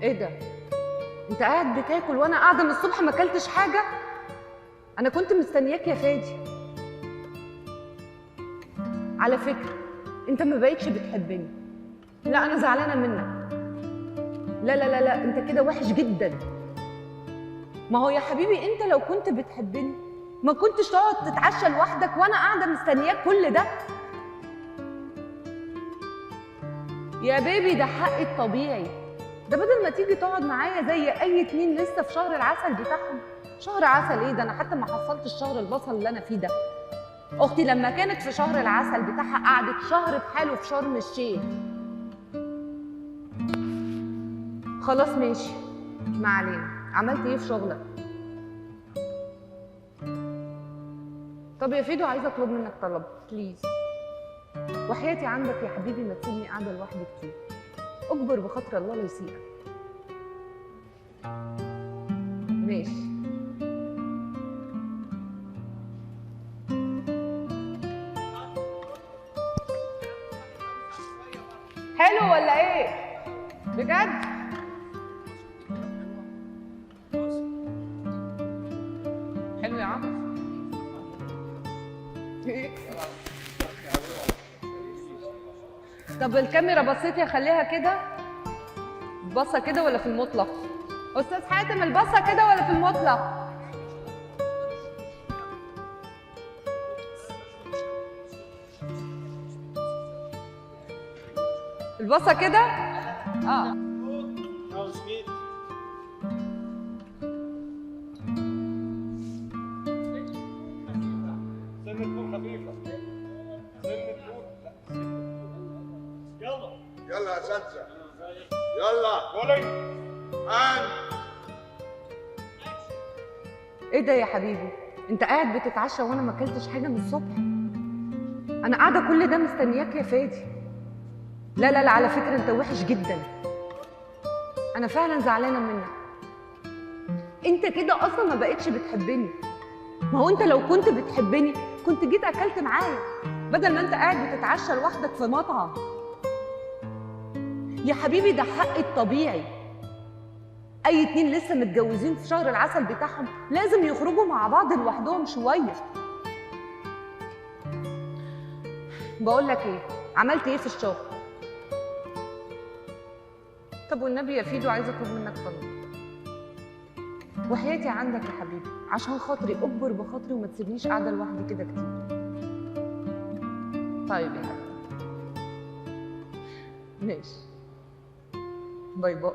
ايه ده؟ انت قاعد بتاكل وانا قاعده من الصبح ما اكلتش حاجه؟ انا كنت مستنياك يا فادي. على فكره انت ما بقتش بتحبني. لا انا زعلانه منك. لا لا لا لا، انت كده وحش جدا. ما هو يا حبيبي انت لو كنت بتحبني ما كنتش تقعد تتعشى لوحدك وانا قاعده مستنياك كل ده. يا بيبي ده حقي الطبيعي. ده بدل ما تيجي تقعد معايا زي اي اتنين لسه في شهر العسل بتاعهم. شهر عسل ايه ده؟ انا حتى ما حصلتش شهر البصل اللي انا فيه ده. اختي لما كانت في شهر العسل بتاعها قعدت شهر بحاله في شرم الشيخ. خلاص ماشي، ما علينا. عملت ايه في شغلك؟ طب يا فيدو عايزه اطلب منك طلب بليز. وحياتي عندك يا حبيبي ما تسيبني قاعده لوحدي كتير. اجبر بخاطر الله لا يسيئك. ماشي. حلو ولا ايه؟ بجد؟ حلو يا عمرو. طب الكاميرا بصيتي اخليها كده؟ بصه كده ولا في المطلق؟ استاذ حاتم البصه كده ولا في المطلق؟ البصه كده؟ اه. يلا يا اساتذه، يلا قولي ايه ده يا حبيبي؟ انت قاعد بتتعشى وانا ما اكلتش حاجه من الصبح؟ انا قاعده كل ده مستنياك يا فادي. لا لا لا، على فكره انت وحش جدا. انا فعلا زعلانه منك. انت كده اصلا ما بقتش بتحبني. ما هو انت لو كنت بتحبني كنت جيت اكلت معايا بدل ما انت قاعد بتتعشى لوحدك في مطعم. يا حبيبي ده حقي الطبيعي. اي اتنين لسه متجوزين في شهر العسل بتاعهم لازم يخرجوا مع بعض لوحدهم شويه. بقول لك ايه، عملت ايه في الشغل؟ طب والنبي يا فيدو عايزه اطلب منك طلب. وحياتي عندك يا حبيبي عشان خاطري اكبر بخاطري وما تسيبنيش قاعده لوحدي كده كتير. طيب يا حبيبي ماشي، باي باي.